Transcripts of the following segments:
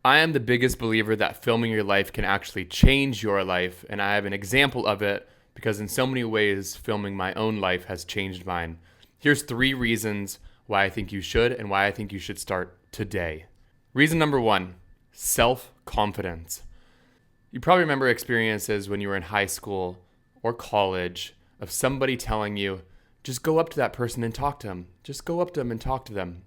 I am the biggest believer that filming your life can actually change your life, and I have an example of it because in so many ways, filming my own life has changed mine. Here's 3 reasons why I think you should and why I think you should start today. Reason number 1, self-confidence. You probably remember experiences when you were in high school or college of somebody telling you, just go up to that person and talk to them. Just go up to them and talk to them.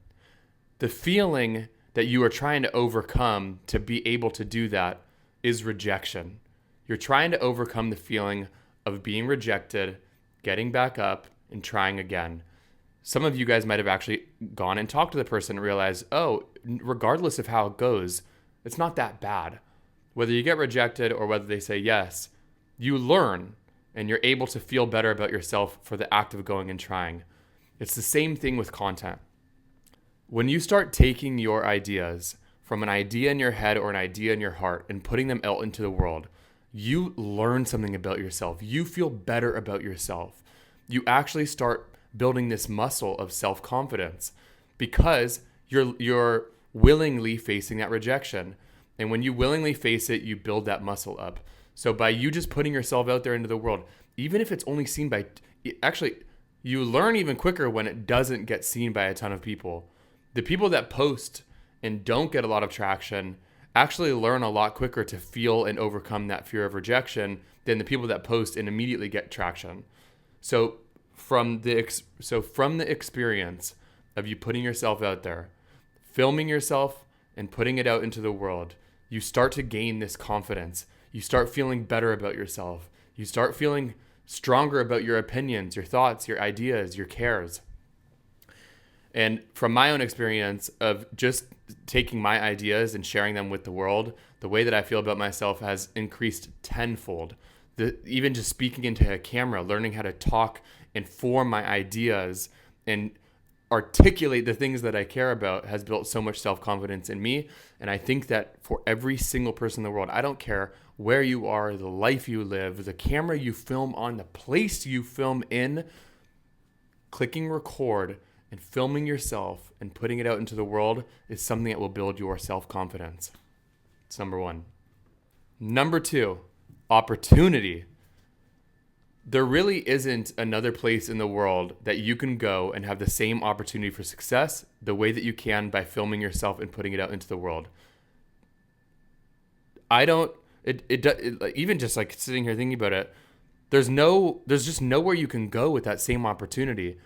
The feeling that you are trying to overcome to be able to do that is rejection. You're trying to overcome the feeling of being rejected, getting back up, and trying again. Some of you guys might have actually gone and talked to the person and realized, oh, regardless of how it goes, it's not that bad. Whether you get rejected or whether they say yes, you learn and you're able to feel better about yourself for the act of going and trying. It's the same thing with content. When you start taking your ideas from an idea in your head or an idea in your heart and putting them out into the world, you learn something about yourself. You feel better about yourself. You actually start building this muscle of self-confidence because you're willingly facing that rejection. And when you willingly face it, you build that muscle up. So by you just putting yourself out there into the world, even if it's only seen by, actually, you learn even quicker when it doesn't get seen by a ton of people. The people that post and don't get a lot of traction actually learn a lot quicker to feel and overcome that fear of rejection than the people that post and immediately get traction. So from the experience of you putting yourself out there, filming yourself and putting it out into the world, you start to gain this confidence. You start feeling better about yourself. You start feeling stronger about your opinions, your thoughts, your ideas, your cares. And from my own experience of just taking my ideas and sharing them with the world, the way that I feel about myself has increased tenfold. Even just speaking into a camera, learning how to talk and form my ideas and articulate the things that I care about has built so much self-confidence in me. And I think that for every single person in the world, I don't care where you are, the life you live, the camera you film on, the place you film in, clicking record and filming yourself and putting it out into the world is something that will build your self-confidence. It's number 1. Number 2, opportunity. There really isn't another place in the world that you can go and have the same opportunity for success the way that you can by filming yourself and putting it out into the world. Even just like sitting here thinking about it, there's just nowhere you can go with that same opportunity.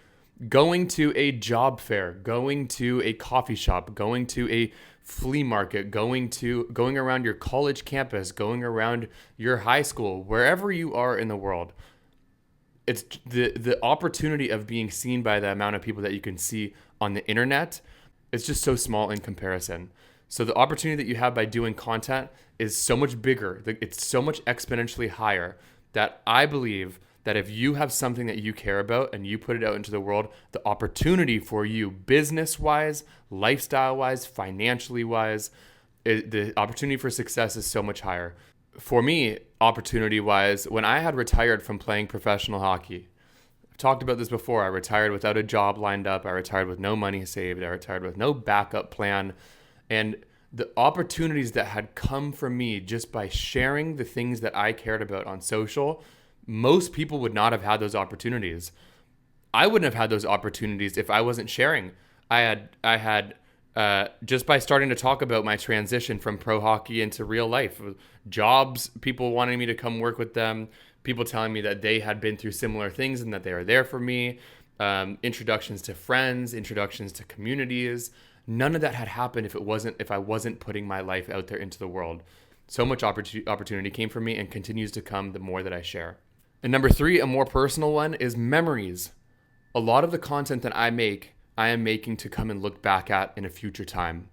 Going to a job fair, going to a coffee shop, going to a flea market, going around your college campus, going around your high school, wherever you are in the world. It's the opportunity of being seen by the amount of people that you can see on the internet. It's just so small in comparison. So the opportunity that you have by doing content is so much bigger. It's so much exponentially higher that I believe that if you have something that you care about and you put it out into the world, the opportunity for you business-wise, lifestyle-wise, financially-wise, the opportunity for success is so much higher. For me, opportunity-wise, when I had retired from playing professional hockey, I've talked about this before, I retired without a job lined up, I retired with no money saved, I retired with no backup plan, and the opportunities that had come from me just by sharing the things that I cared about on social, most people would not have had those opportunities. I wouldn't have had those opportunities if I wasn't sharing. I had just by starting to talk about my transition from pro hockey into real life, jobs, people wanting me to come work with them, people telling me that they had been through similar things and that they are there for me, introductions to friends, introductions to communities. None of that had happened if I wasn't putting my life out there into the world. So much opportunity came from me and continues to come the more that I share. And number 3, a more personal one, is memories. A lot of the content that I am making to come and look back at in a future time.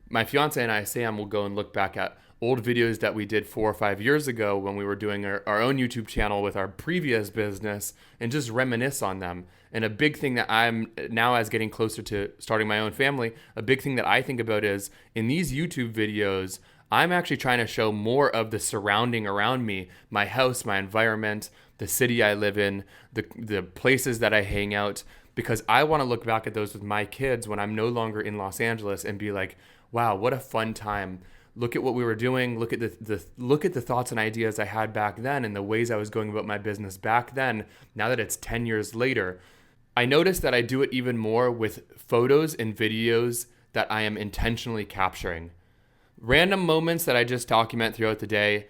My fiance and I, Sam, will go and look back at old videos that we did 4 or 5 years ago when we were doing our own YouTube channel with our previous business and just reminisce on them. And a big thing that I'm now, as getting closer to starting my own family, a big thing that I think about is in these YouTube videos, I'm actually trying to show more of the surrounding around me, my house, my environment, the city I live in, the places that I hang out, because I want to look back at those with my kids when I'm no longer in Los Angeles and be like, wow, what a fun time. Look at what we were doing. Look at the thoughts and ideas I had back then and the ways I was going about my business back then. Now that it's 10 years later, I noticed that I do it even more with photos and videos that I am intentionally capturing. Random moments that I just document throughout the day,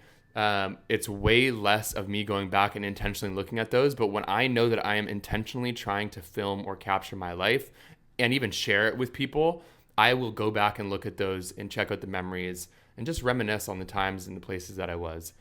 it's way less of me going back and intentionally looking at those. But when I know that I am intentionally trying to film or capture my life and even share it with people, I will go back and look at those and check out the memories and just reminisce on the times and the places that I was.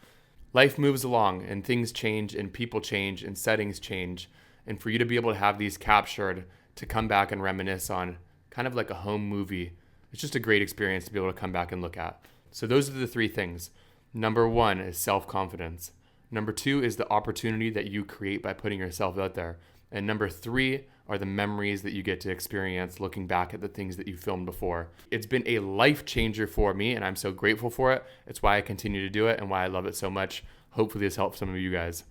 Life moves along and things change and people change and settings change. And for you to be able to have these captured to come back and reminisce on, kind of like a home movie, it's just a great experience to be able to come back and look at. So those are the three things. Number one is self-confidence. Number two is the opportunity that you create by putting yourself out there. And number three are the memories that you get to experience looking back at the things that you filmed before. It's been a life changer for me, and I'm so grateful for it. It's why I continue to do it and why I love it so much. Hopefully this helps some of you guys.